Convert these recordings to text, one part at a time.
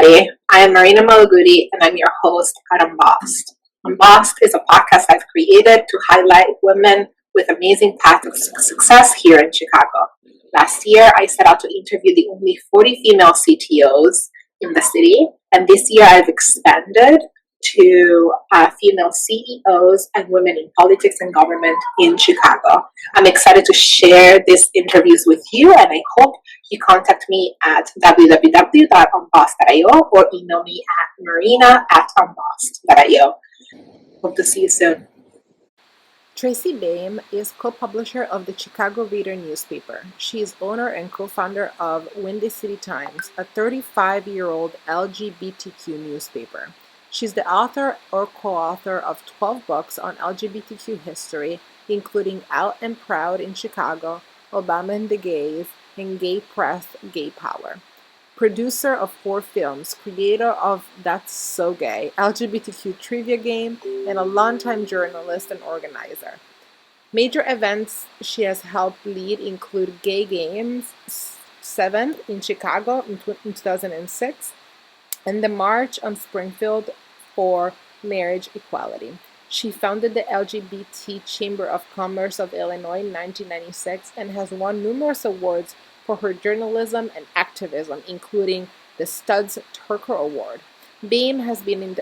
everybody. I am Marina Malaguti, and I'm your host at Unbossed. Unbossed is a podcast I've created to highlight women with amazing paths of success here in Chicago. Last year, I set out to interview the only 40 female CTOs in the city, and this year I've expanded to female CEOs and women in politics and government in Chicago. I'm excited to share these interviews with you, and I hope you contact me at www.unbossed.io or email me at marina@unbossed.io. Hope to see you soon. Tracy Baim is co-publisher of the Chicago Reader newspaper. She is owner and co-founder of Windy City Times, a 35-year-old LGBTQ newspaper. She's the author or co-author of 12 books on LGBTQ history, including Out and Proud in Chicago, Obama and the Gays, and Gay Press, Gay Power. Producer of 4 films, creator of That's So Gay, LGBTQ trivia game, and a longtime journalist and organizer. Major events she has helped lead include Gay Games VII in Chicago in 2006, and the March on Springfield for Marriage Equality. She founded the LGBT Chamber of Commerce of Illinois in 1996 and has won numerous awards for her journalism and activism, including the Studs Terkel Award. Baim has been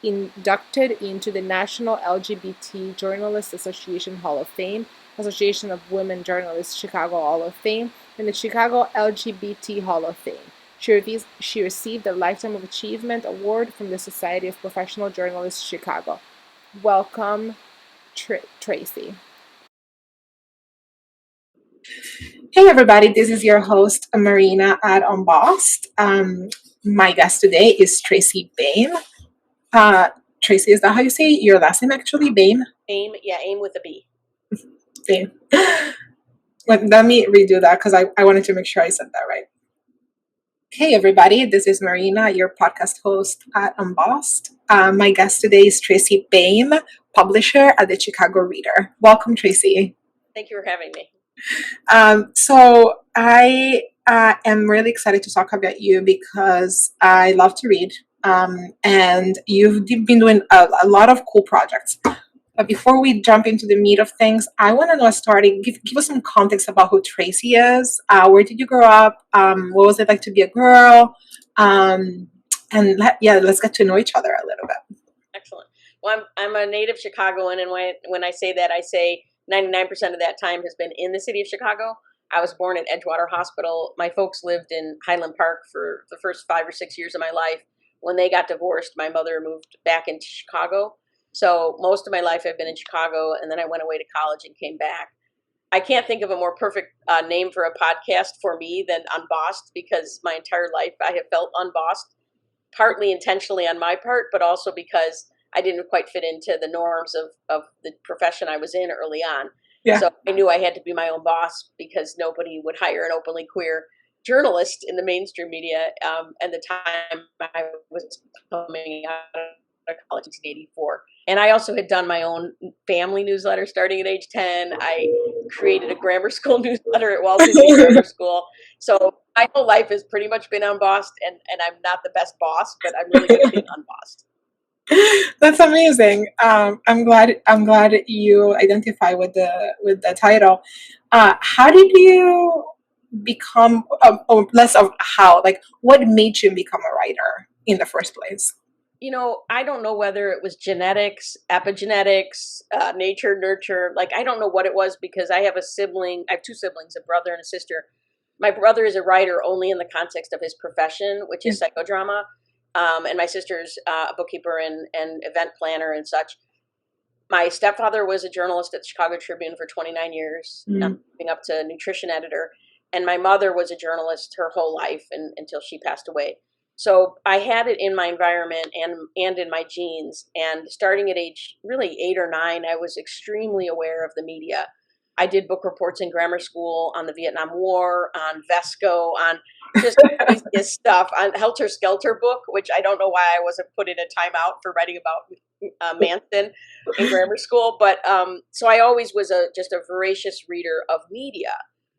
inducted into the National LGBT Journalists Association Hall of Fame, Association of Women Journalists Chicago Hall of Fame, and the Chicago LGBT Hall of Fame. She received the Lifetime of Achievement Award from the Society of Professional Journalists Chicago. Welcome, Tracy. Hey everybody, this is your host Marina at Unbossed. My guest today is Tracy Baim. Tracy, is that how you say your last name actually? Baim? Baim, yeah, aim with a B. Baim. Let me redo that because I wanted to make sure I said that right. Hey everybody, this is Marina, your podcast host at Unbossed. My guest today is Tracy Baim, publisher at the Chicago Reader. Welcome, Tracy. Thank you for having me. So I am really excited to talk about you because I love to read, and you've been doing a lot of cool projects. But before we jump into the meat of things, I want to know, starting, give us some context about who Tracy is. Where did you grow up? What was it like to be a girl? Let's get to know each other a little bit. Excellent. Well, I'm a native Chicagoan, and when I say that, I say 99% of that time has been in the city of Chicago. I was born at Edgewater Hospital. My folks lived in Highland Park for the first 5 or 6 years of my life. When they got divorced, my mother moved back into Chicago. So most of my life I've been in Chicago, and then I went away to college and came back. I can't think of a more perfect name for a podcast for me than Unbossed, because my entire life I have felt unbossed, partly intentionally on my part, but also because I didn't quite fit into the norms of the profession I was in early on. Yeah. So I knew I had to be my own boss because nobody would hire an openly queer journalist in the mainstream media. And the time I was coming out of college in 1984. And I also had done my own family newsletter starting at age 10. I created a grammar school newsletter at Walter Disney Grammar School. So my whole life has pretty much been unbossed, and I'm not the best boss, but I'm really good at being unbossed. That's amazing. I'm glad you identify with the title. How did you become, or less of how, like what made you become a writer in the first place? You know, I don't know whether it was genetics, epigenetics, nature, nurture. Like, I don't know what it was, because I have a sibling. I have 2 siblings, a brother and a sister. My brother is a writer only in the context of his profession, which is psychodrama. And my sister's a bookkeeper and event planner and such. My stepfather was a journalist at the Chicago Tribune for 29 years, moving up to nutrition editor. And my mother was a journalist her whole life until she passed away. So I had it in my environment and in my genes. And starting at age really 8 or 9, I was extremely aware of the media. I did book reports in grammar school on the Vietnam War, on Vesco, on just craziest stuff, on Helter Skelter book, which I don't know why I wasn't put in a timeout for writing about Manson in grammar school. But so I always was just a voracious reader of media.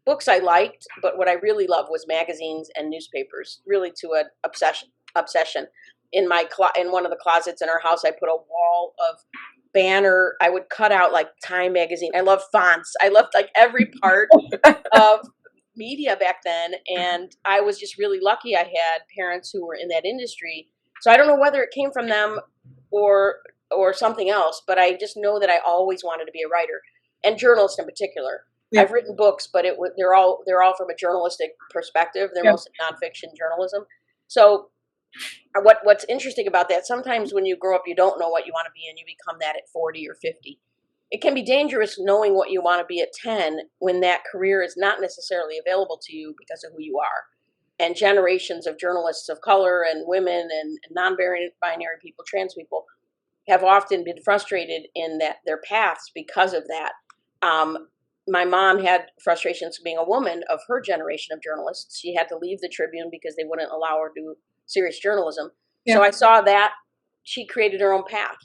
Books I liked, but what I really loved was magazines and newspapers, really to an obsession. obsession. In in one of the closets in our house, I put a wall of banner. I would cut out like Time magazine. I love fonts. I loved like every part of media back then, and I was just really lucky. I had parents who were in that industry, so I don't know whether it came from them or something else, but I just know that I always wanted to be a writer and journalist in particular. Yeah. I've written books, but they're all from a journalistic perspective. They're mostly nonfiction journalism. So what's interesting about that, sometimes when you grow up, you don't know what you want to be and you become that at 40 or 50. It can be dangerous knowing what you want to be at 10 when that career is not necessarily available to you because of who you are. And generations of journalists of color and women and non-binary people, trans people, have often been frustrated in their paths because of that. My mom had frustrations being a woman of her generation of journalists. She had to leave the Tribune because they wouldn't allow her to do serious journalism. Yeah. So I saw that she created her own path.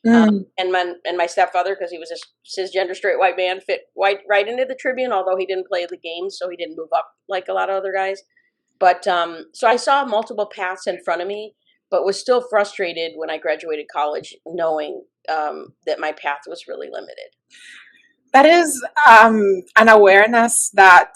And my stepfather, because he was a cisgender straight white man, fit right into the Tribune, although he didn't play the game, so he didn't move up like a lot of other guys. But so I saw multiple paths in front of me, but was still frustrated when I graduated college, knowing that my path was really limited. That is an awareness that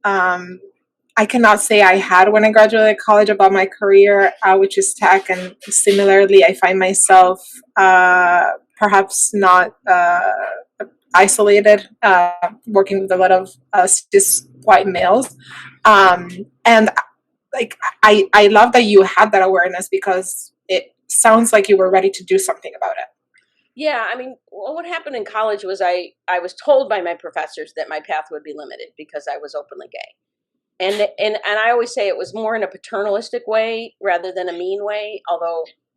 I cannot say I had when I graduated college about my career, which is tech. And similarly, I find myself perhaps not isolated, working with a lot of cis white males. And like, I love that you had that awareness, because it sounds like you were ready to do something about it. Yeah, I mean, well, what happened in college was I was told by my professors that my path would be limited because I was openly gay. And I always say it was more in a paternalistic way rather than a mean way,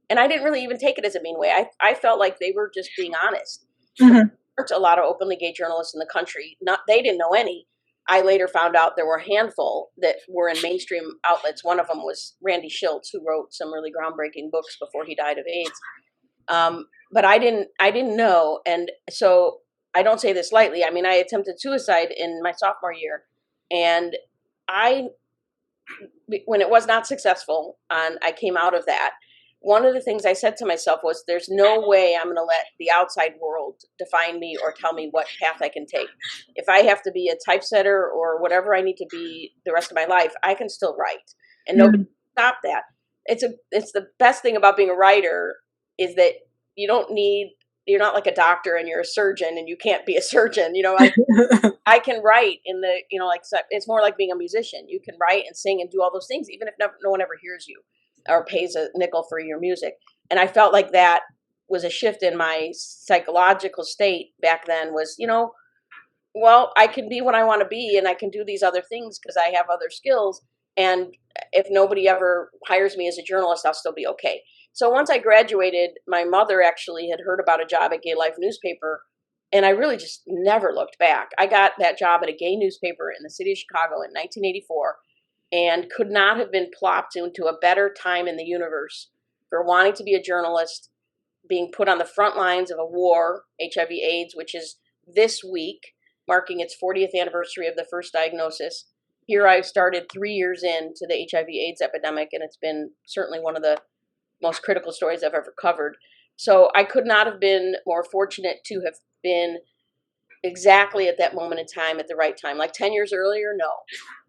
and I didn't really even take it as a mean way. I felt like they were just being honest. Mm-hmm. There weren't a lot of openly gay journalists in the country. They didn't know any. I later found out there were a handful that were in mainstream outlets. One of them was Randy Shilts, who wrote some really groundbreaking books before he died of AIDS. But I didn't know. And so I don't say this lightly. I mean, I attempted suicide in my sophomore year, and when it was not successful and I came out of that, one of the things I said to myself was, there's no way I'm going to let the outside world define me or tell me what path I can take. If I have to be a typesetter or whatever I need to be the rest of my life, I can still write, and nobody can stop that. It's the best thing about being a writer is that you're not like a doctor and you're a surgeon and you can't be a surgeon. I can write it's more like being a musician. You can write and sing and do all those things, even if no one ever hears you or pays a nickel for your music. And I felt like that was a shift in my psychological state back then, was, well, I can be what I want to be, and I can do these other things because I have other skills. And if nobody ever hires me as a journalist, I'll still be okay. So once I graduated, my mother actually had heard about a job at Gay Life newspaper, and I really just never looked back. I got that job at a gay newspaper in the city of Chicago in 1984, and could not have been plopped into a better time in the universe for wanting to be a journalist, being put on the front lines of a war, HIV/AIDS, which is this week, marking its 40th anniversary of the first diagnosis. Here I started 3 years into the HIV/AIDS epidemic, and it's been certainly one of the most critical stories I've ever covered. So I could not have been more fortunate to have been exactly at that moment in time at the right time. Like 10 years earlier, no.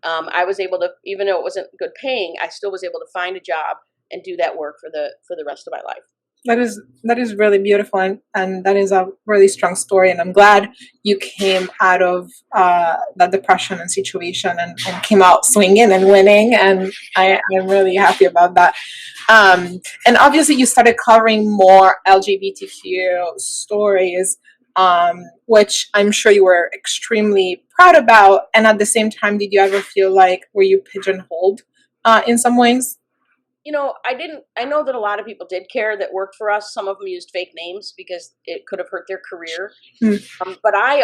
I was able to, even though it wasn't good paying, I still was able to find a job and do that work for the rest of my life. That is really beautiful, and that is a really strong story, and I'm glad you came out of that depression and situation and came out swinging and winning, and I'm really happy about that. And obviously you started covering more LGBTQ stories, which I'm sure you were extremely proud about, and at the same time, did you ever feel like, were you pigeonholed in some ways? I know that a lot of people did care that worked for us. Some of them used fake names because it could have hurt their career. But I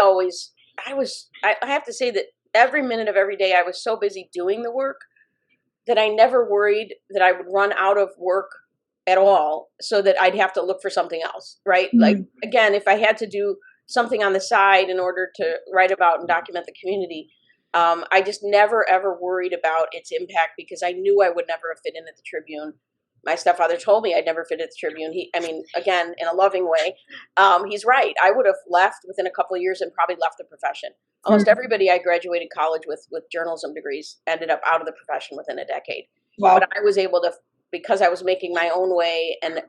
have to say that every minute of every day I was so busy doing the work that I never worried that I would run out of work at all, so that I'd have to look for something else, right? Like, again, if I had to do something on the side in order to write about and document the community, I just never, ever worried about its impact, because I knew I would never have fit in at the Tribune. my stepfather told me I'd never fit at the Tribune. Again, in a loving way, he's right. I would have left within a couple of years and probably left the profession. Almost everybody I graduated college with journalism degrees ended up out of the profession within a decade. Wow. But I was able to, because I was making my own way. And,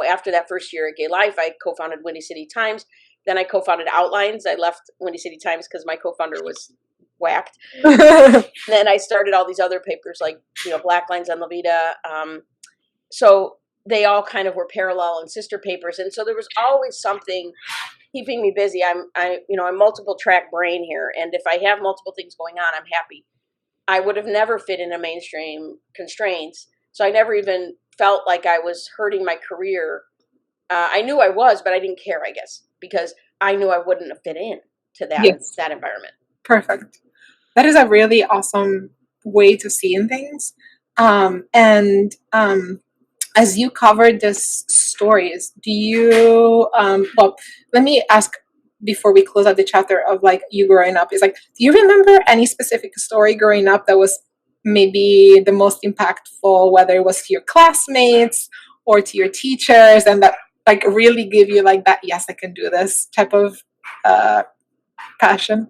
after that first year at Gay Life, I co-founded Windy City Times. Then I co-founded Outlines. I left Windy City Times because my co-founder was whacked. Then I started all these other papers like, Black Lines on La Vida. So they all kind of were parallel and sister papers. And so there was always something keeping me busy. I'm multiple track brain here. And if I have multiple things going on, I'm happy. I would have never fit into mainstream constraints. So I never even felt like I was hurting my career. I knew I was, but I didn't care, I guess, because I knew I wouldn't have fit in to that environment. Perfect. That is a really awesome way to see in things. As you covered these stories, do you, let me ask before we close out the chapter of like you growing up, is like, do you remember any specific story growing up that was maybe the most impactful, whether it was to your classmates or to your teachers, and that like really give you like that, yes, I can do this type of passion?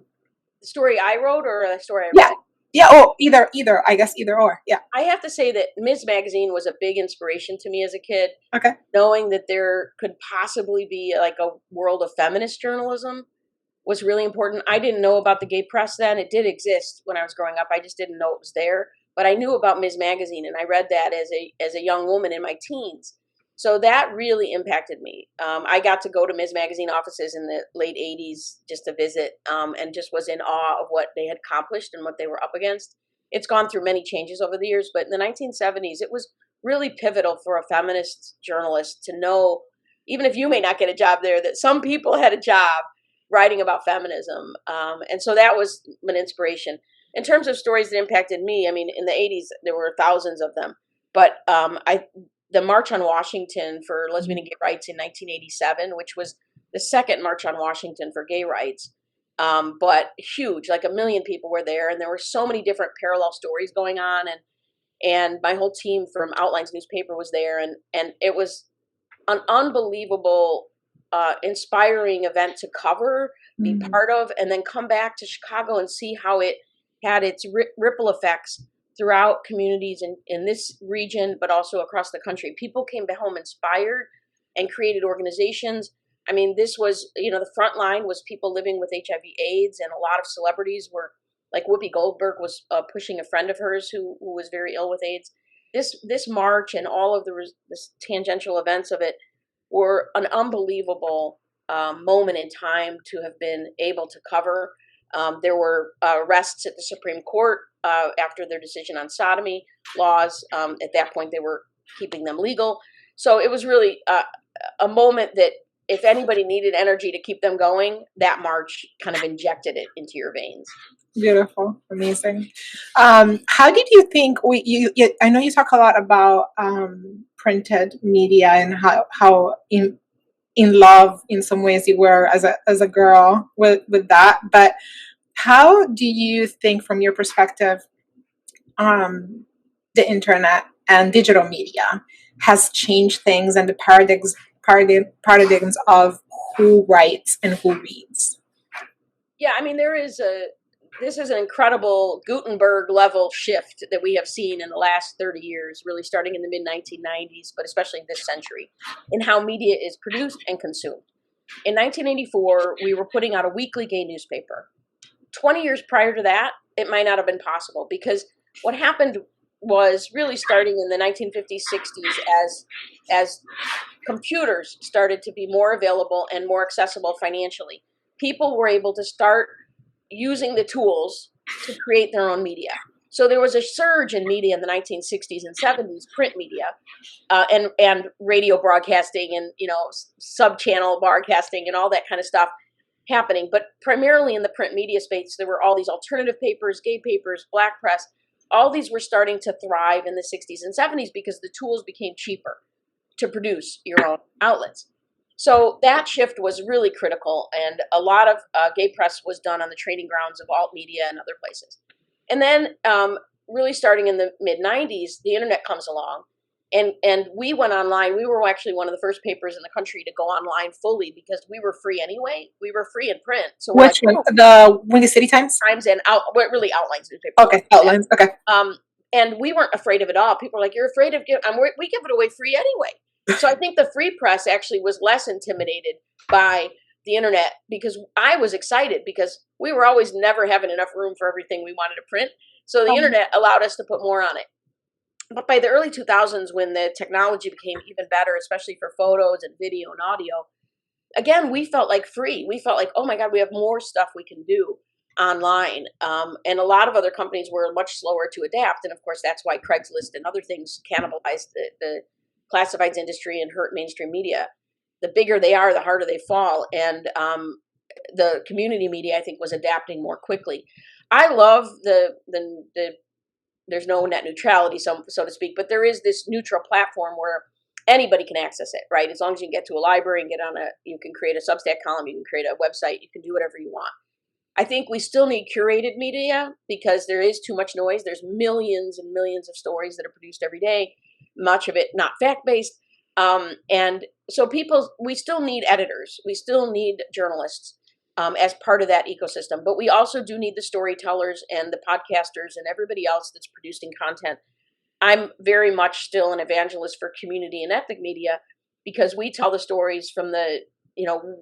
The story I wrote or the story I read? Yeah. Oh, either. I guess either or. Yeah. I have to say that Ms. Magazine was a big inspiration to me as a kid. Okay. Knowing that there could possibly be like a world of feminist journalism was really important. I didn't know about the gay press then. It did exist when I was growing up. I just didn't know it was there. But I knew about Ms. Magazine, and I read that as a young woman in my teens. So that really impacted me. I got to go to Ms. Magazine offices in the late 80s just to visit, and just was in awe of what they had accomplished and what they were up against. It's gone through many changes over the years, but in the 1970s, it was really pivotal for a feminist journalist to know, even if you may not get a job there, that some people had a job writing about feminism. And so that was an inspiration. In terms of stories that impacted me, in the 80s, there were thousands of them. But the March on Washington for lesbian and gay rights in 1987, which was the second March on Washington for gay rights, but huge, like 1 million people were there. And there were so many different parallel stories going on. And my whole team from Outlines newspaper was there. And it was an unbelievable, inspiring event to cover, be part of, and then come back to Chicago and see how it had its ripple effects throughout communities in this region, but also across the country. People came home inspired and created organizations. This was, the front line was people living with HIV/AIDS, and a lot of celebrities were, like Whoopi Goldberg was pushing a friend of hers who was very ill with AIDS. This march and all of the tangential events of it were an unbelievable moment in time to have been able to cover. There were arrests at the Supreme Court after their decision on sodomy laws. At that point, they were keeping them legal. So it was really a moment that if anybody needed energy to keep them going, that march kind of injected it into your veins. Beautiful. Amazing. How did you think I know you talk a lot about printed media and how in love in some ways you were as a girl with that, but how do you think from your perspective the internet and digital media has changed things and the paradigms of who writes and who reads? Yeah, this is an incredible Gutenberg level shift that we have seen in the last 30 years, really starting in the mid 1990s, but especially this century, in how media is produced and consumed. In 1984, we were putting out a weekly gay newspaper. 20 years prior to that, it might not have been possible, because what happened was really starting in the 1950s, 60s, as computers started to be more available and more accessible financially. People were able to start using the tools to create their own media. So there was a surge in media in the 1960s and 70s, print media, and radio broadcasting and sub-channel broadcasting and all that kind of stuff happening. But primarily in the print media space, there were all these alternative papers, gay papers, black press. All these were starting to thrive in the 60s and 70s because the tools became cheaper to produce your own outlets. So that shift was really critical, and a lot of gay press was done on the training grounds of alt media and other places. And then really starting in the mid-90s, the internet comes along, And we went online. We were actually one of the first papers in the country to go online fully because we were free anyway. We were free in print. So we're Which one? The Windy City Times? Times and well, really Outlines newspaper. Okay, Outlines. Okay. And we weren't afraid of it all. People were like, "You're afraid of we give it away free anyway." So I think the free press actually was less intimidated by the internet because I was excited because we were always never having enough room for everything we wanted to print. So the internet allowed us to put more on it. But by the early 2000s, when the technology became even better, especially for photos and video and audio, again, we felt like free. We felt like, oh my God, we have more stuff we can do online. And a lot of other companies were much slower to adapt. And of course, that's why Craigslist and other things cannibalized the classifieds industry and hurt mainstream media. The bigger they are, the harder they fall. And the community media, I think, was adapting more quickly. I love the there's no net neutrality, so to speak, but there is this neutral platform where anybody can access it, right? As long as you can get to a library and you can create a Substack column, you can create a website, you can do whatever you want. I think we still need curated media because there is too much noise. There's millions and millions of stories that are produced every day, much of it not fact-based. And so we still need editors. We still need journalists as part of that ecosystem. But we also do need the storytellers and the podcasters and everybody else that's producing content. I'm very much still an evangelist for community and ethnic media because we tell the stories from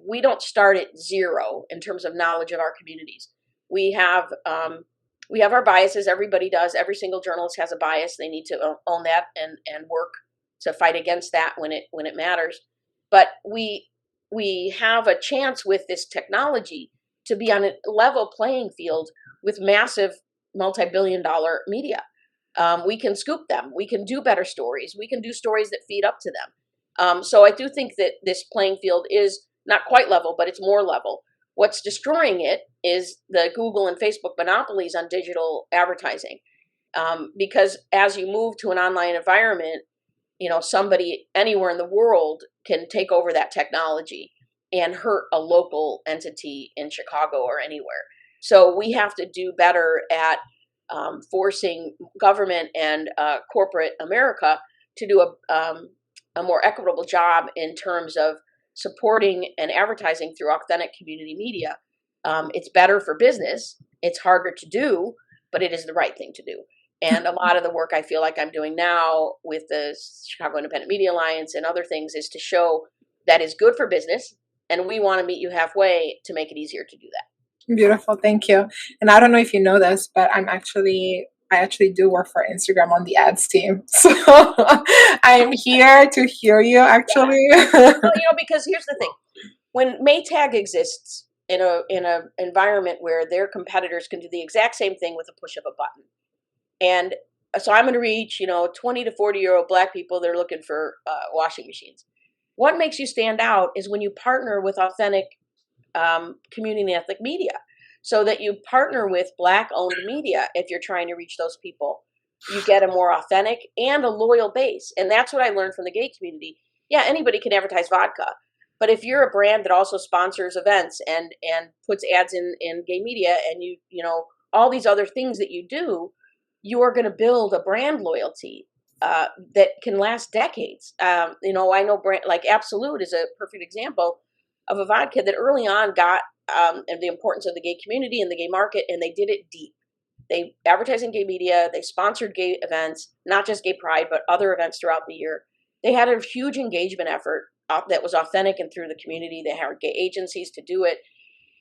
we don't start at zero in terms of knowledge of our communities. We have our biases. Everybody does. Every single journalist has a bias. They need to own that and work to fight against that when it matters. But we have a chance with this technology to be on a level playing field with massive multi-billion-dollar media. We can scoop them. We can do better stories. We can do stories that feed up to them. So I do think that this playing field is not quite level, but it's more level. What's destroying it is the Google and Facebook monopolies on digital advertising. Because as you move to an online environment, somebody anywhere in the world can take over that technology and hurt a local entity in Chicago or anywhere. So we have to do better at forcing government and corporate America to do a more equitable job in terms of supporting and advertising through authentic community media. It's better for business. It's harder to do, but it is the right thing to do. And a lot of the work I feel like I'm doing now with the Chicago Independent Media Alliance and other things is to show that is good for business. And we want to meet you halfway to make it easier to do that. Beautiful. Thank you. And I don't know if you know this, but I actually do work for Instagram on the ads team. So I'm here to hear you actually. Well, because here's the thing. When Maytag exists in a environment where their competitors can do the exact same thing with a push of a button. And so I'm going to reach, 20 to 40-year-old Black people that are looking for washing machines. What makes you stand out is when you partner with authentic community and ethnic media, so that you partner with Black-owned media if you're trying to reach those people. You get a more authentic and a loyal base. And that's what I learned from the gay community. Yeah, anybody can advertise vodka. But if you're a brand that also sponsors events and puts ads in gay media and all these other things that you do, you are going to build a brand loyalty that can last decades. I know brand like Absolute is a perfect example of a vodka that early on got the importance of the gay community and the gay market, and they did it deep. They advertised in gay media. They sponsored gay events, not just Gay Pride, but other events throughout the year. They had a huge engagement effort that was authentic and through the community. They hired gay agencies to do it,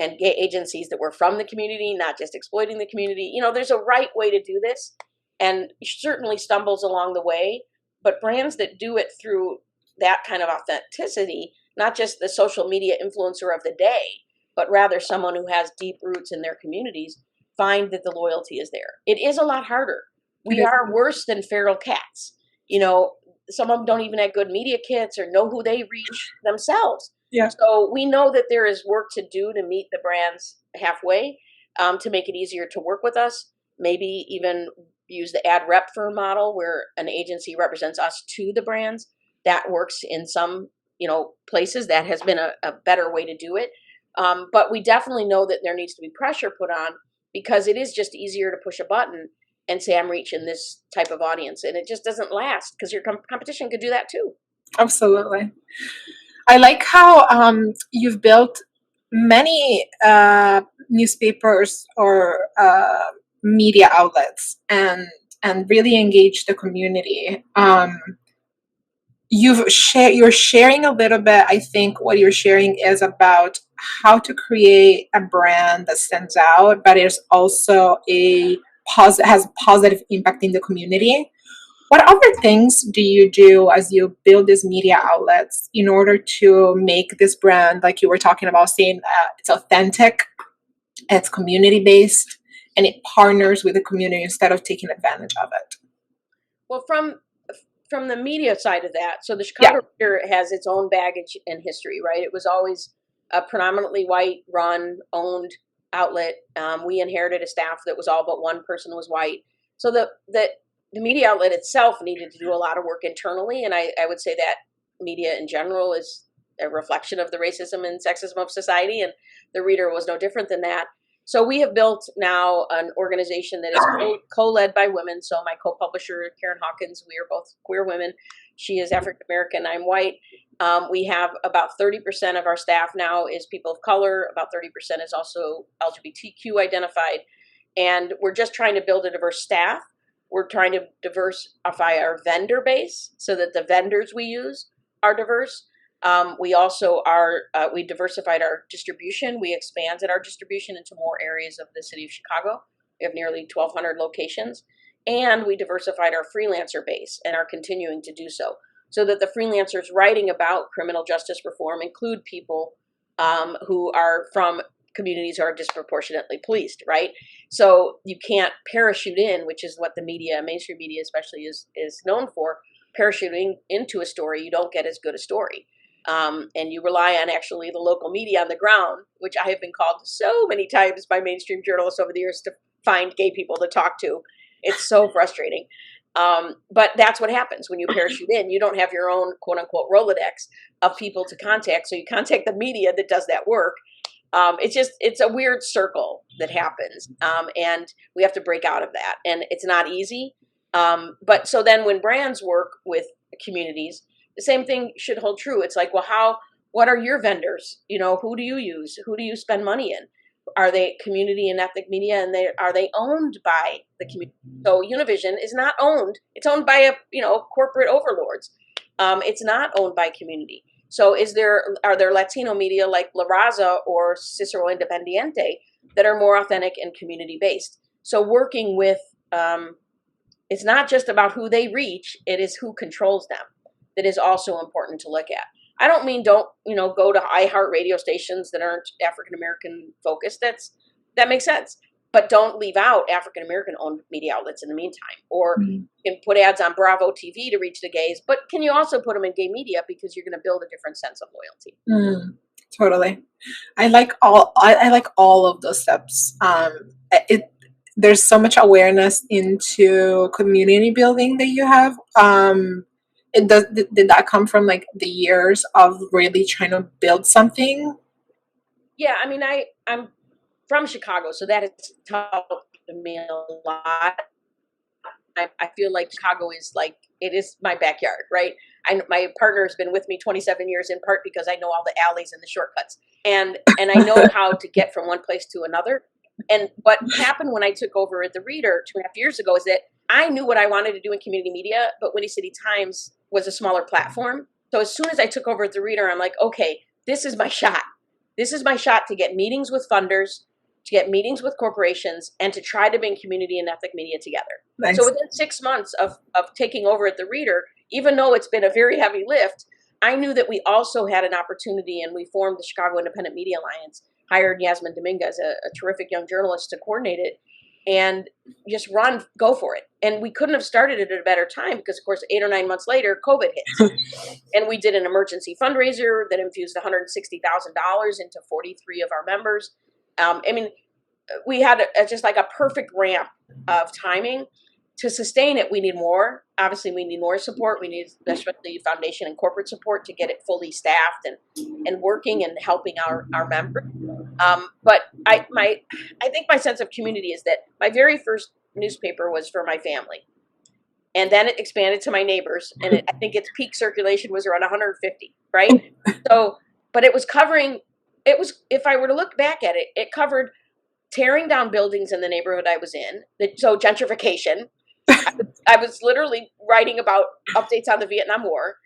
and gay agencies that were from the community, not just exploiting the community. There's a right way to do this, and certainly stumbles along the way, but brands that do it through that kind of authenticity, not just the social media influencer of the day, but rather someone who has deep roots in their communities, find that the loyalty is there. It is a lot harder. We are worse than feral cats. Some of them don't even have good media kits or know who they reach themselves. Yeah. So we know that there is work to do to meet the brands halfway, to make it easier to work with us. Maybe even use the ad rep firm model where an agency represents us to the brands. That works in some, places. That has been a better way to do it. But we definitely know that there needs to be pressure put on because it is just easier to push a button. and say, I'm reaching this type of audience. And it just doesn't last because your competition could do that too. Absolutely. I like how you've built many newspapers or media outlets and really engaged the community. You're sharing a little bit. I think what you're sharing is about how to create a brand that stands out, but is also has positive impact in the community. What other things do you do as you build these media outlets in order to make this brand, like you were talking about, saying it's authentic, it's community based, and it partners with the community instead of taking advantage of it? Well, from the media side of that, so the Chicago Reader has its own baggage and history, right? It was always a predominantly white run, owned outlet. We inherited a staff that was all but one person was white. So the media outlet itself needed to do a lot of work internally, and I would say that media in general is a reflection of the racism and sexism of society, and the Reader was no different than that. So we have built now an organization that is co-led by women. So my co-publisher, Karen Hawkins, we are both queer women. She is African-American, I'm white. We have about 30% of our staff now is people of color. About 30% is also LGBTQ identified. And we're just trying to build a diverse staff. We're trying to diversify our vendor base so that the vendors we use are diverse. We also we diversified our distribution. We expanded our distribution into more areas of the city of Chicago. We have nearly 1,200 locations. And we diversified our freelancer base and are continuing to do so that the freelancers writing about criminal justice reform include people who are from communities who are disproportionately policed, right? So you can't parachute in, which is what the media, mainstream media especially, is known for. Parachuting into a story, you don't get as good a story. And you rely on actually the local media on the ground, which I have been called so many times by mainstream journalists over the years to find gay people to talk to. It's so frustrating. But that's what happens when you parachute in. You don't have your own quote unquote Rolodex of people to contact. So you contact the media that does that work. It's a weird circle that happens. And we have to break out of that. And it's not easy. But so then when brands work with communities, the same thing should hold true. It's like, well, what are your vendors? Who do you use? Who do you spend money in? Are they community and ethnic media, and are they owned by the community? So Univision is not owned. It's owned by corporate overlords. It's not owned by community. So are there Latino media like La Raza or Cicero Independiente that are more authentic and community based? So working with, it's not just about who they reach, it is who controls them. That is also important to look at. I don't mean don't go to iHeart radio stations that aren't African American focused. That makes sense. But don't leave out African American owned media outlets in the meantime. Or you can put ads on Bravo TV to reach the gays, but can you also put them in gay media because you're going to build a different sense of loyalty? Totally. I like all of those steps. There's so much awareness into community building that you have. Did that come from like the years of really trying to build something? Yeah, I mean, I'm from Chicago, so that has helped me a lot. I feel like Chicago is it is my backyard, right? My partner has been with me 27 years in part because I know all the alleys and the shortcuts, and I know how to get from one place to another. And what happened when I took over at the Reader 2.5 years ago is that I knew what I wanted to do in community media, but Windy City Times was a smaller platform. So as soon as I took over at the Reader, I'm like, okay, this is my shot. This is my shot to get meetings with funders, to get meetings with corporations, and to try to bring community and ethnic media together. Nice. So within 6 months of taking over at the Reader, even though it's been a very heavy lift, I knew that we also had an opportunity, and we formed the Chicago Independent Media Alliance, hired Yasmin Dominguez, a terrific young journalist, to coordinate it, and just go for it. And we couldn't have started it at a better time because, of course, 8 or 9 months later, COVID hit. And we did an emergency fundraiser that infused $160,000 into 43 of our members. I mean, we had just like a perfect ramp of timing. To sustain it, we need more. Obviously, we need more support. We need especially foundation and corporate support to get it fully staffed and working and helping our members. But I think my sense of community is that my very first newspaper was for my family. And then it expanded to my neighbors, and I think its peak circulation was around 150, right? So, but it was covering, if I were to look back at it, it covered tearing down buildings in the neighborhood I was in, so gentrification. I was literally writing about updates on the Vietnam War.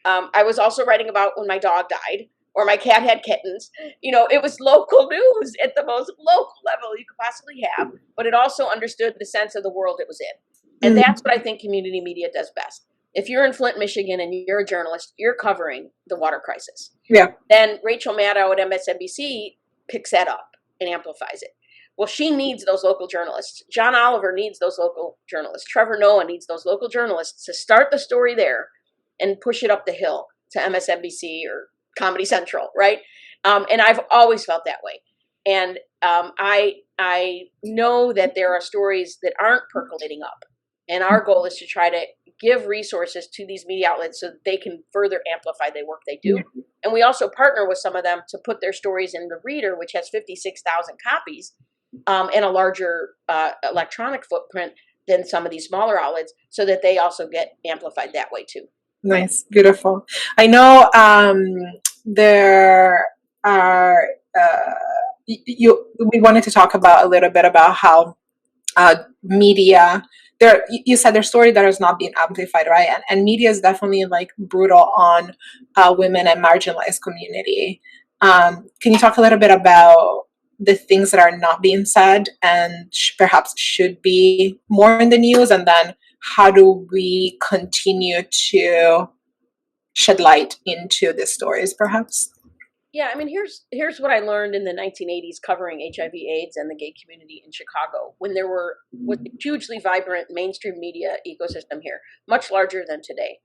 I was also writing about when my dog died or my cat had kittens. It was local news at the most local level you could possibly have, but it also understood the sense of the world it was in. And that's what I think community media does best. If you're in Flint, Michigan, and you're a journalist, you're covering the water crisis. Yeah. Then Rachel Maddow at MSNBC picks that up and amplifies it. Well, she needs those local journalists. John Oliver needs those local journalists. Trevor Noah needs those local journalists to start the story there and push it up the hill to MSNBC or Comedy Central, right? And I've always felt that way. And I know that there are stories that aren't percolating up. And our goal is to try to give resources to these media outlets so that they can further amplify the work they do. Yeah. And we also partner with some of them to put their stories in the Reader, which has 56,000 copies, and a larger electronic footprint than some of these smaller outlets, so that they also get amplified that way too. Nice, beautiful. I know there are. We wanted to talk about a little bit about how media. You said there's story that is not being amplified, right? And media is definitely like brutal on women and marginalized community. Can you talk a little bit about the things that are not being said and perhaps should be more in the news, and then how do we continue to shed light into these stories, perhaps? Yeah, I mean, here's what I learned in the 1980s covering HIV/AIDS and the gay community in Chicago, when there was a hugely vibrant mainstream media ecosystem here, much larger than today.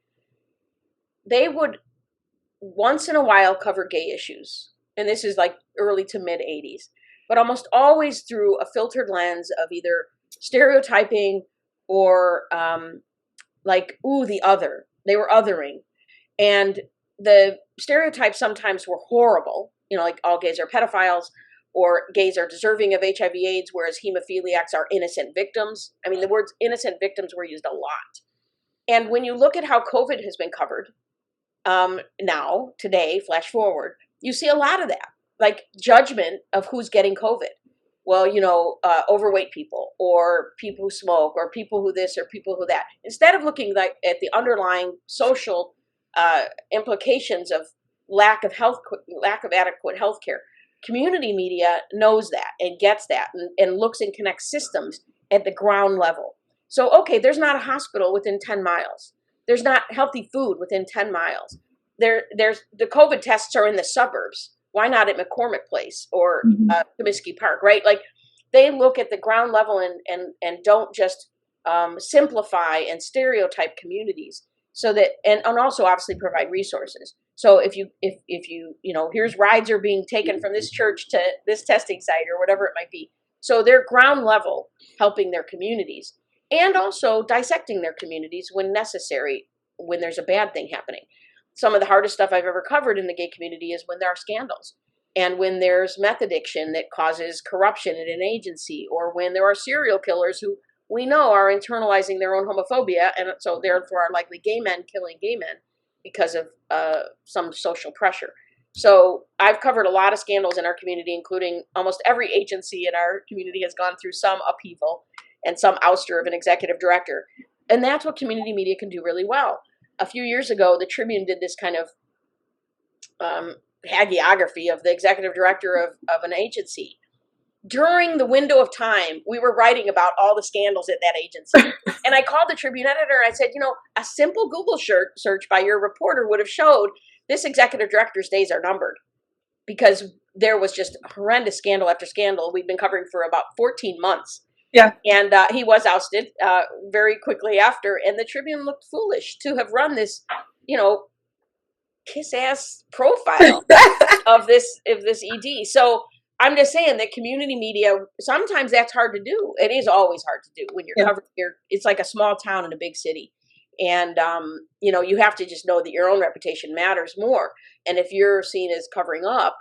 They would once in a while cover gay issues, and this is like early to mid 80s, but almost always through a filtered lens of either stereotyping or the other. They were othering. And the stereotypes sometimes were horrible, like all gays are pedophiles, or gays are deserving of HIV/AIDS, whereas hemophiliacs are innocent victims. I mean, the words innocent victims were used a lot. And when you look at how COVID has been covered now, today, flash forward, you see a lot of that, like judgment of who's getting COVID. Well, overweight people or people who smoke or people who this or people who that. Instead of looking at the underlying social implications of lack of adequate health care. Community media knows that and gets that and looks and connects systems at the ground level. So, okay, there's not a hospital within 10 miles. There's not healthy food within 10 miles. There's the COVID tests are in the suburbs. Why not at McCormick Place or Comiskey Park, right? Like, they look at the ground level and don't just simplify and stereotype communities. So that, and also obviously provide resources. So if you here's rides are being taken from this church to this testing site or whatever it might be. So they're ground level helping their communities and also dissecting their communities when necessary, when there's a bad thing happening. Some of the hardest stuff I've ever covered in the gay community is when there are scandals and when there's meth addiction that causes corruption at an agency, or when there are serial killers who we know are internalizing their own homophobia, and so therefore are likely gay men killing gay men because of some social pressure. So I've covered a lot of scandals in our community, including almost every agency in our community has gone through some upheaval and some ouster of an executive director. And that's what community media can do really well. A few years ago, the Tribune did this kind of hagiography of the executive director of an agency. During the window of time, we were writing about all the scandals at that agency. And I called the Tribune editor and I said, a simple Google search by your reporter would have showed this executive director's days are numbered, because there was just horrendous scandal after scandal we've been covering for about 14 months. Yeah. And he was ousted very quickly after. And the Tribune looked foolish to have run this, kiss-ass profile of this ED. So I'm just saying that community media, sometimes that's hard to do. It is always hard to do when you're covering it's like a small town in a big city. And, you have to just know that your own reputation matters more. And if you're seen as covering up,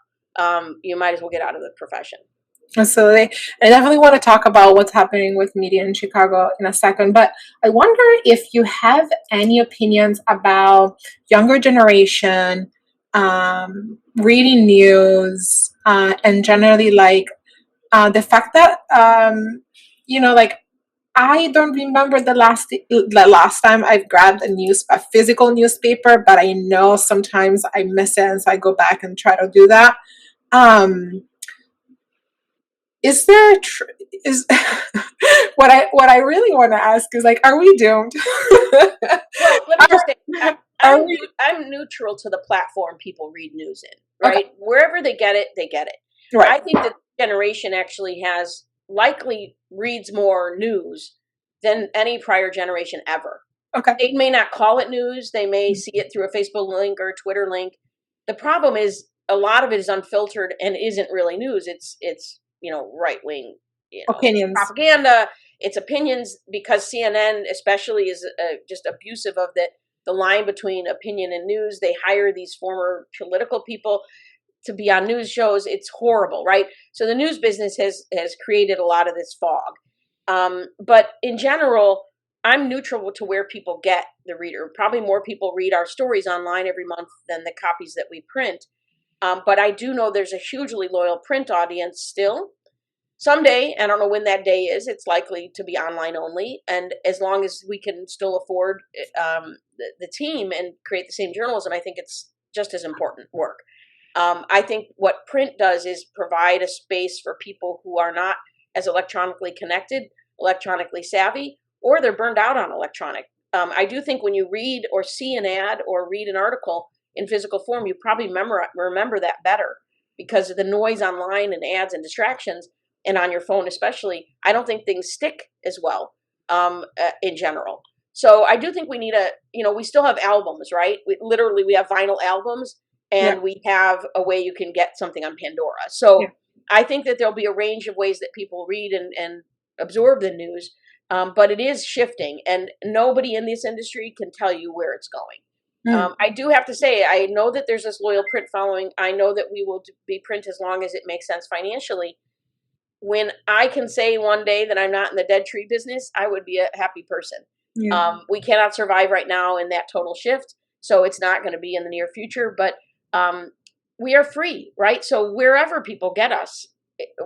you might as well get out of the profession. Absolutely. I definitely want to talk about what's happening with media in Chicago in a second, but I wonder if you have any opinions about younger generation reading news and generally like the fact that like I don't remember the last time I've grabbed a physical newspaper, but I know sometimes I miss it, and so I go back and try to do that. Um, is there is what I really want to ask is like, are we doomed? Well, let me just say, Are we I'm neutral to the platform people read news in, okay? right? Wherever they get it, they get it. Right. I think that this generation actually likely reads more news than any prior generation ever. Okay. They may not call it news. They may see it through a Facebook link or a Twitter link. The problem is a lot of it is unfiltered and isn't really news. It's right wing Opinions. propaganda. It's opinions, because CNN especially is just abusive of the line between opinion and news. They hire these former political people to be on news shows. It's horrible, right? So the news business has created a lot of this fog. But in general, I'm neutral to where people get the reader. Probably more people read our stories online every month than the copies that we print. But I do know there's a hugely loyal print audience still. Someday, I don't know when that day is, it's likely to be online only. And as long as we can still afford the team and create the same journalism, I think it's just as important work. I think what print does is provide a space for people who are not as electronically connected, electronically savvy, or they're burned out on electronic. I do think when you read or see an ad or read an article in physical form, you probably remember that better, because of the noise online and ads and distractions, and on your phone especially. I don't think things stick as well in general. So I do think we need we still have albums, right? We have vinyl albums, and we have a way you can get something on Pandora. So I think that there'll be a range of ways that people read and absorb the news. But it is shifting, and nobody in this industry can tell you where it's going. I do have to say, I know that there's this loyal print following. I know that we will be print as long as it makes sense financially. When I can say one day that I'm not in the dead tree business, I would be a happy person. We cannot survive right now in that total shift, so it's not going to be in the near future. But we are free, right? So wherever people get us,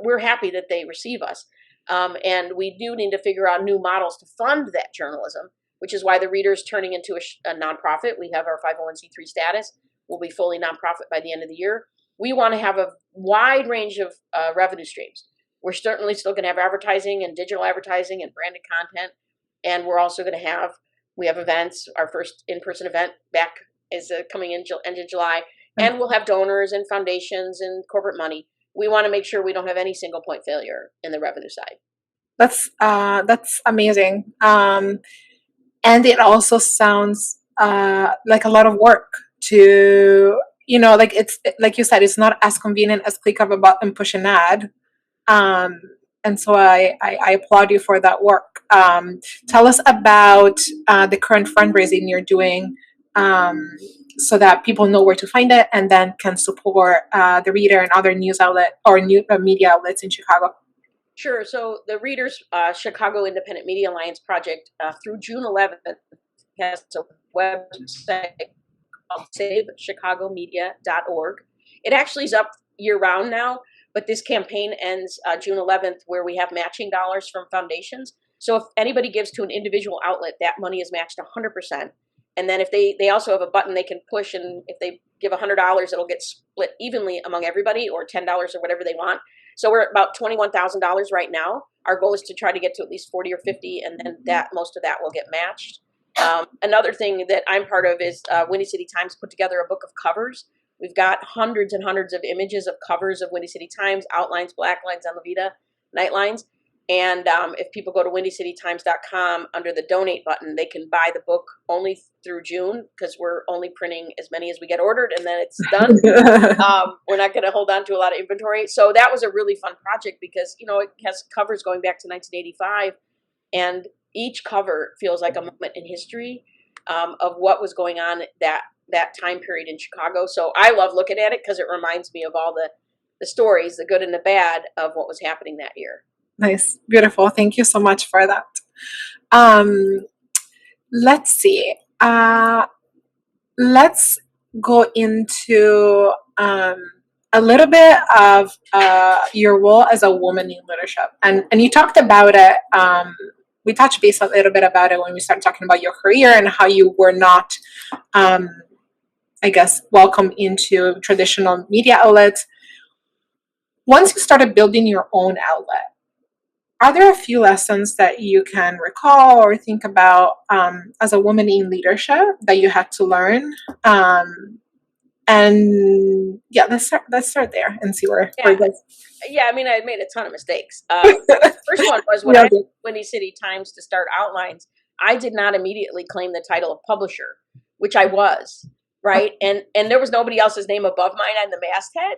we're happy that they receive us. And we do need to figure out new models to fund that journalism, which is why the Reader is turning into a nonprofit. We have our 501c3 status. We'll be fully nonprofit by the end of the year. We want to have a wide range of revenue streams. We're certainly still going to have advertising and digital advertising and branded content. And we're also going to we have events. Our first in-person event back is coming in end of July. And we'll have donors and foundations and corporate money. We want to make sure we don't have any single point failure in the revenue side. That's amazing. And it also sounds like a lot of work to, like it's like you said, it's not as convenient as click of a button, push an ad. And so I applaud you for that work. Tell us about the current fundraising you're doing, so that people know where to find it and then can support the Reader and other news outlet or new media outlets in Chicago. Sure. So the Reader's Chicago Independent Media Alliance project through June 11th has a website called SaveChicagoMedia.org. It actually is up year-round now, but this campaign ends June 11th, where we have matching dollars from foundations. So if anybody gives to an individual outlet, that money is matched 100%. And then if they also have a button they can push, and if they give $100, it'll get split evenly among everybody, or $10 or whatever they want. So we're at about $21,000 right now. Our goal is to try to get to at least 40 or 50, and then most of that will get matched. Another thing that I'm part of is Windy City Times put together a book of covers. We've got hundreds and hundreds of images of covers of Windy City Times, outlines, black lines on Levita, night lines. And if people go to windycitytimes.com under the donate button, they can buy the book only through June, because we're only printing as many as we get ordered, and then it's done. We're not going to hold on to a lot of inventory. So that was a really fun project, because, it has covers going back to 1985, and each cover feels like a moment in history of what was going on that time period in Chicago. So I love looking at it, because it reminds me of all the stories, the good and the bad of what was happening that year. Nice. Beautiful. Thank you so much for that. Let's see. Let's go into a little bit of your role as a woman in leadership. And you talked about it. We touched base a little bit about it when we started talking about your career and how you were not, I guess, welcome into traditional media outlets. Once you started building your own outlet, are there a few lessons that you can recall or think about as a woman in leadership that you had to learn? And yeah, let's start there and see where it goes. Yeah, I mean, I made a ton of mistakes. First one was when I went to Windy City Times to start Outlines, I did not immediately claim the title of publisher, which I was, right? And there was nobody else's name above mine on the masthead.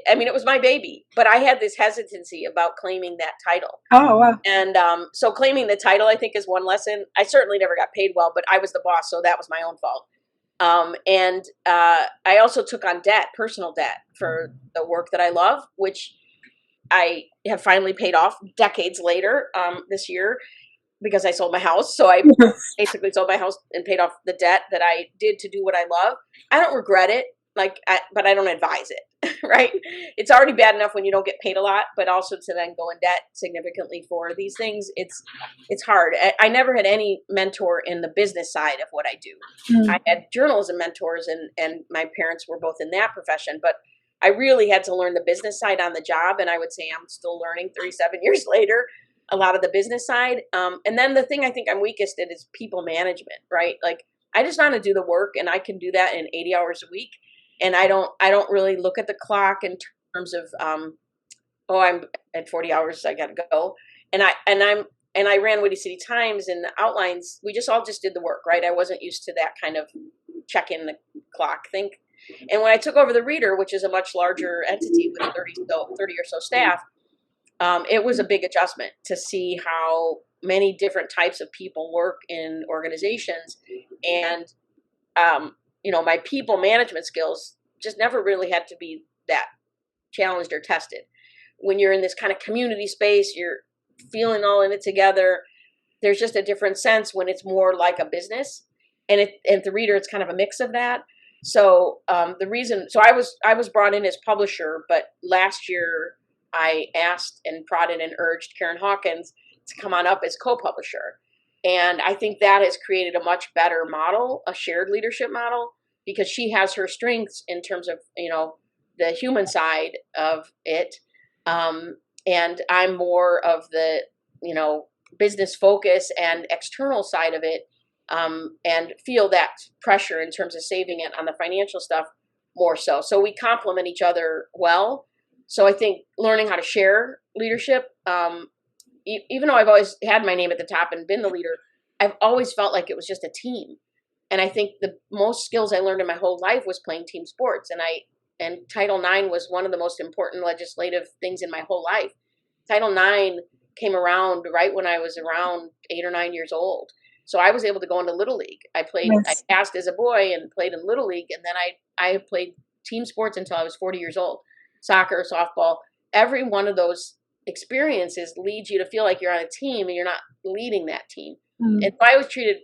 I mean, it was my baby, but I had this hesitancy about claiming that title. Oh, wow. And so claiming the title, I think, is one lesson. I certainly never got paid well, but I was the boss, so that was my own fault. And I also took on debt, personal debt, for the work that I love, which I have finally paid off decades later this year because I sold my house. So I basically sold my house and paid off the debt that I did to do what I love. I don't regret it, but I don't advise it, right? It's already bad enough when you don't get paid a lot, but also to then go in debt significantly for these things, it's hard. I never had any mentor in the business side of what I do. I had journalism mentors, and my parents were both in that profession, but I really had to learn the business side on the job, and I would say I'm still learning 37 years later a lot of the business side. And then the thing I think I'm weakest at is people management, right? Like, I just want to do the work, and I can do that in 80 hours a week. And I don't really look at the clock in terms of, I'm at 40 hours, I gotta go. And I ran Windy City Times and Outlines. We all just did the work, right? I wasn't used to that kind of check in the clock thing. And when I took over the Reader, which is a much larger entity with 30 or so staff, it was a big adjustment to see how many different types of people work in organizations. And, my people management skills just never really had to be that challenged or tested. When you're in this kind of community space, you're feeling all in it together. There's just a different sense when it's more like a business. And the Reader, it's kind of a mix of that. So I was brought in as publisher, but last year I asked and prodded and urged Karen Hawkins to come on up as co-publisher. And I think that has created a much better model, a shared leadership model, because she has her strengths in terms of, the human side of it. And I'm more of the, business focus and external side of it, and feel that pressure in terms of saving it on the financial stuff more so. So we complement each other well. So I think learning how to share leadership, even though I've always had my name at the top and been the leader, I've always felt like it was just a team. And I think the most skills I learned in my whole life was playing team sports. And Title IX was one of the most important legislative things in my whole life. Title IX came around right when I was around 8 or 9 years old. So I was able to go into Little League. I passed as a boy and played in Little League. And then I played team sports until I was 40 years old. Soccer, softball, every one of those experiences leads you to feel like you're on a team and you're not leading that team. And so I always treated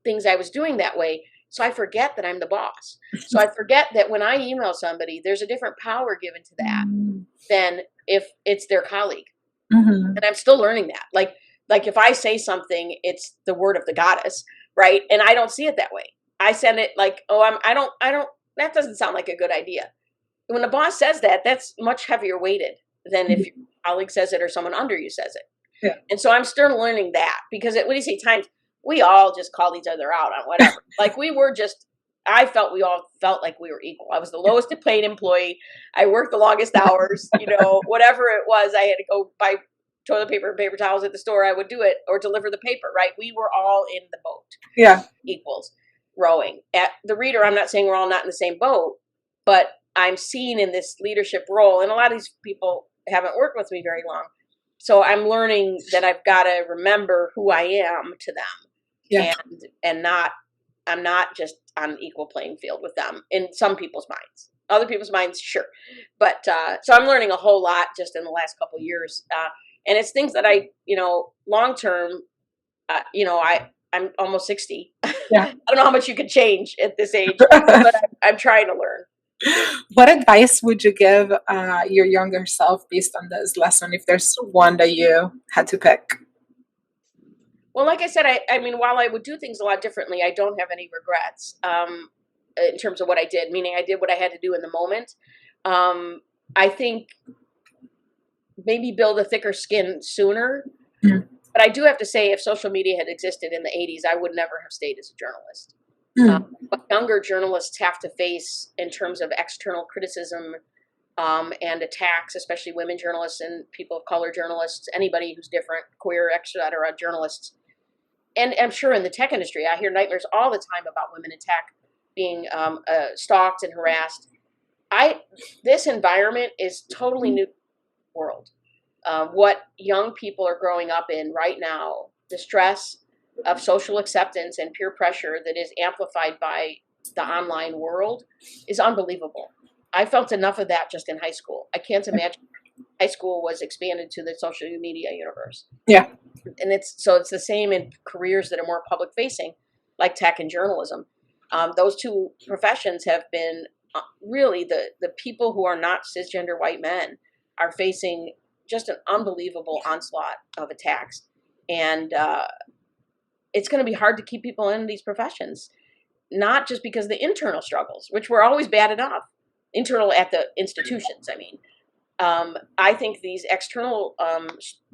things I was doing that way. So I forget that I'm the boss. So I forget that when I email somebody, there's a different power given to that than if it's their colleague. And I'm still learning that. Like if I say something, it's the word of the goddess, right? And I don't see it that way. I send it like, that doesn't sound like a good idea. When the boss says that, that's much heavier weighted than if your colleague says it or someone under you says it. Yeah. And so I'm still learning that, because at Windy City Times, we all just called each other out on whatever. Like we all felt like we were equal. I was the lowest paid employee. I worked the longest hours, whatever it was. I had to go buy toilet paper and paper towels at the store. I would do it, or deliver the paper, right? We were all in the boat. Yeah. Equals rowing. At the Reader, I'm not saying we're all not in the same boat, but I'm seen in this leadership role. And a lot of these people haven't worked with me very long. So I'm learning that I've got to remember who I am to them. Yeah. And I'm not just on an equal playing field with them in some people's minds. other people's minds, sure. But so I'm learning a whole lot just in the last couple of years. And it's things that I, long term, I'm almost 60. Yeah. I don't know how much you could change at this age, but I'm trying to learn. What advice would you give your younger self based on this lesson, if there's one that you had to pick? Well, like I said, I mean, while I would do things a lot differently, I don't have any regrets in terms of what I did, meaning I did what I had to do in the moment. I think maybe build a thicker skin sooner. Mm. But I do have to say, if social media had existed in the 80s, I would never have stayed as a journalist. What younger journalists have to face in terms of external criticism and attacks, especially women journalists and people of color journalists, anybody who's different, queer, etc., journalists. And I'm sure in the tech industry, I hear nightmares all the time about women in tech being stalked and harassed. This environment is totally new to the world. What young people are growing up in right now, the stress of social acceptance and peer pressure that is amplified by the online world, is unbelievable. I felt enough of that just in high school. I can't imagine high school was expanded to the social media universe. Yeah. And it's the same in careers that are more public facing, like tech and journalism. Those two professions have been really the people who are not cisgender white men are facing just an unbelievable onslaught of attacks. And it's going to be hard to keep people in these professions, not just because of the internal struggles, which were always bad enough, internal at the institutions, I mean. I think these external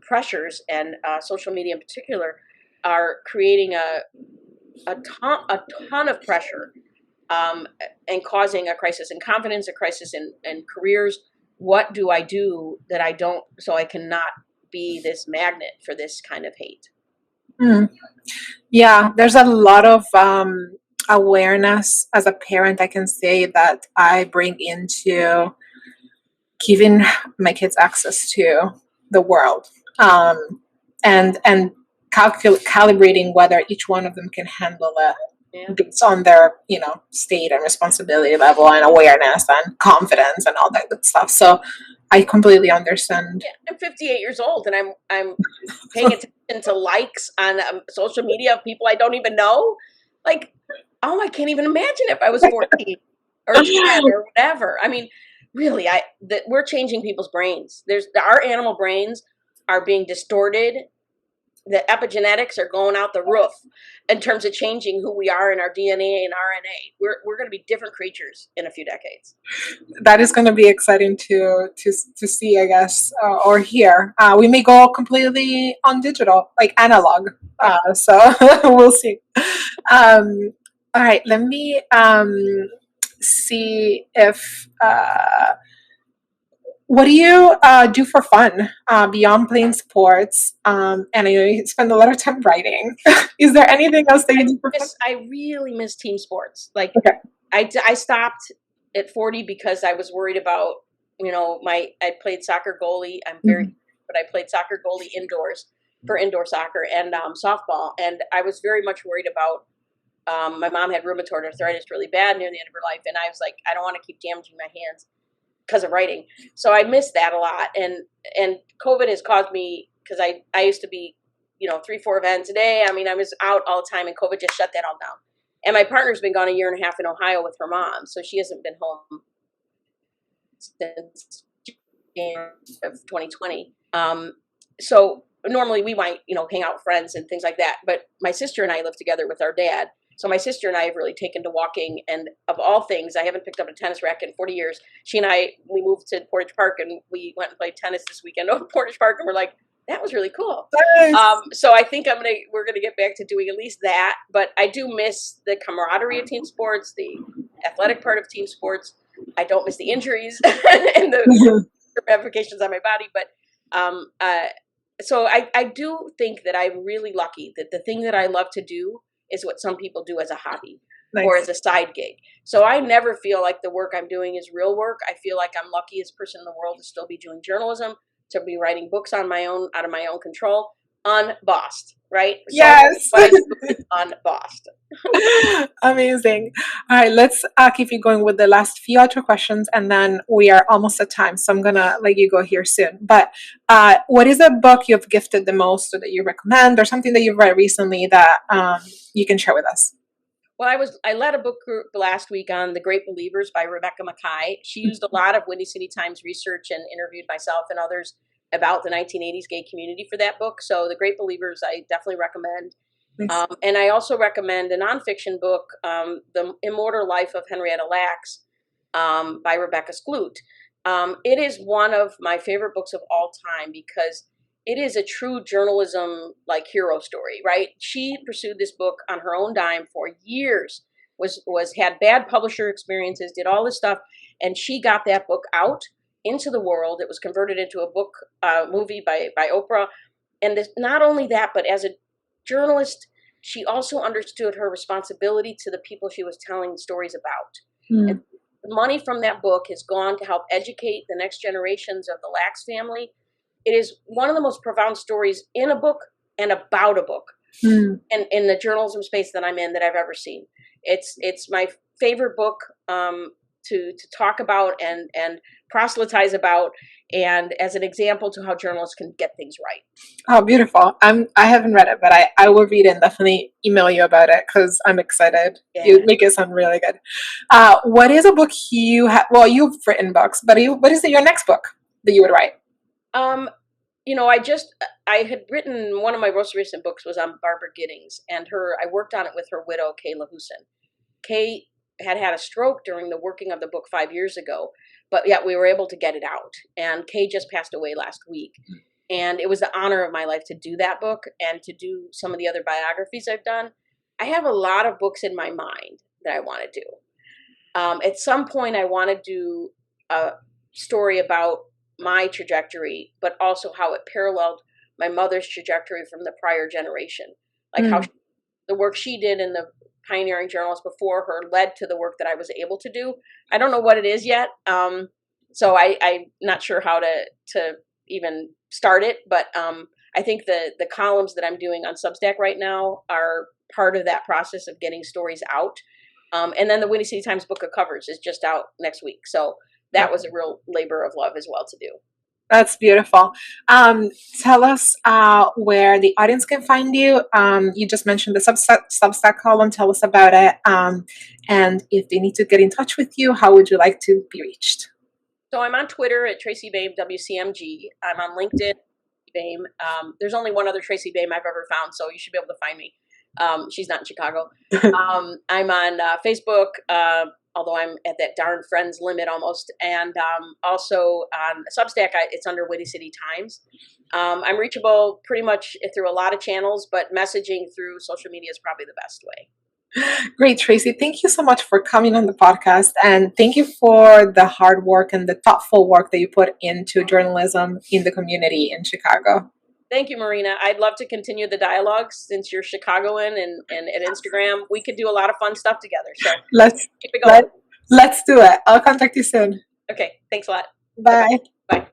pressures and social media in particular are creating a ton of pressure and causing a crisis in confidence, a crisis in careers. What do I do that I don't, so I cannot be this magnet for this kind of hate? Yeah, there's a lot of awareness as a parent, I can say, that I bring into giving my kids access to the world, and calibrating whether each one of them can handle it. Yeah. Based on their, state and responsibility level and awareness and confidence and all that good stuff. So I completely understand. Yeah, I'm 58 years old, and I'm paying attention to likes on social media of people I don't even know. Like, I can't even imagine if I was 14 or 10 or whatever. I mean, really, we're changing people's brains. Our animal brains are being distorted. The epigenetics are going out the roof in terms of changing who we are in our DNA and RNA. We're going to be different creatures in a few decades. That is going to be exciting to see, I guess, or hear. We may go completely on digital, like analog. So we'll see. All right, let me see if. What do you do for fun beyond playing sports? And I know you spend a lot of time writing. Is there anything else that you do for fun? I really miss team sports. Like, Okay. I stopped at 40 because I was worried about, I played soccer goalie. But I played soccer goalie indoors for indoor soccer and softball. And I was very much worried about, my mom had rheumatoid arthritis really bad near the end of her life. And I was like, I don't want to keep damaging my hands because of writing. So I missed that a lot. And COVID has caused me, because I used to be, 3-4 events a day. I mean, I was out all the time, and COVID just shut that all down. And my partner's been gone a year and a half in Ohio with her mom, so she hasn't been home since January of 2020. So normally we might, hang out with friends and things like that. But my sister and I live together with our dad. So my sister and I have really taken to walking, and of all things, I haven't picked up a tennis racket in 40 years. She and we moved to Portage Park, and we went and played tennis this weekend over Portage Park, and we're like, that was really cool. Nice. So I think we're gonna get back to doing at least that. But I do miss the camaraderie of team sports, the athletic part of team sports. I don't miss the injuries and the ramifications on my body. But so I do think that I'm really lucky that the thing that I love to do is what some people do as a hobby. Nice. Or as a side gig. So I never feel like the work I'm doing is real work. I feel like I'm lucky as a person in the world to still be doing journalism, to be writing books on my own, out of my own control. unbossed, right? Yes. So, but unbossed. Amazing. All right, let's keep you going with the last few outro questions, and then we are almost at time, so I'm gonna let you go here soon. But what is a book you've gifted the most, or that you recommend, or something that you've read recently that you can share with us? Well, I led a book group last week on The Great Believers by Rebecca Mackay. She used a lot of Windy City Times research and interviewed myself and others about the 1980s gay community for that book. So The Great Believers, I definitely recommend. Nice. And I also recommend a nonfiction book, The Immortal Life of Henrietta Lacks by Rebecca Skloot. It is one of my favorite books of all time because it is a true journalism like hero story, right? She pursued this book on her own dime for years, had bad publisher experiences, did all this stuff, and she got that book out into the world. It was converted into a book movie by Oprah. And not only that, but as a journalist, she also understood her responsibility to the people she was telling stories about. And the money from that book has gone to help educate the next generations of the Lacks family. It is one of the most profound stories in a book and about a book, and in the journalism space that I'm in that I've ever seen. It's my favorite book to talk about and proselytize about, and as an example to how journalists can get things right. Oh, beautiful. I haven't read it, but I will read it and definitely email you about it because I'm excited. Yeah. You make it sound really good. What is a book you have? Well, you've written books, but what is your next book that you would write? I had written, one of my most recent books was on Barbara Giddings, and I worked on it with her widow, Kay LaHusin. Kay had a stroke during the working of the book 5 years ago, but yet we were able to get it out. And Kay just passed away last week. And it was the honor of my life to do that book and to do some of the other biographies I've done. I have a lot of books in my mind that I want to do. At some point, I want to do a story about my trajectory, but also how it paralleled my mother's trajectory from the prior generation. Like how the work she did in the pioneering journalists before her led to the work that I was able to do. I don't know what it is yet. So I'm not sure how to even start it, but I think the columns that I'm doing on Substack right now are part of that process of getting stories out. And then the Windy City Times book of covers is just out next week. So that was a real labor of love as well to do. That's beautiful. Tell us where the audience can find you. You just mentioned the Substack column. Tell us about it. And if they need to get in touch with you, how would you like to be reached? So I'm on Twitter at Tracy Baim WCMG. I'm on LinkedIn, Baim. There's only one other Tracy Baim I've ever found, so you should be able to find me. She's not in Chicago. I'm on Facebook, although I'm at that darn friends limit almost. And also on Substack, it's under Windy City Times. I'm reachable pretty much through a lot of channels, but messaging through social media is probably the best way. Great, Tracy. Thank you so much for coming on the podcast. And thank you for the hard work and the thoughtful work that you put into journalism in the community in Chicago. Thank you, Marina. I'd love to continue the dialogue since you're Chicagoan and at Instagram. We could do a lot of fun stuff together. So let's keep it going. Let's do it. I'll contact you soon. Okay. Thanks a lot. Bye. Bye.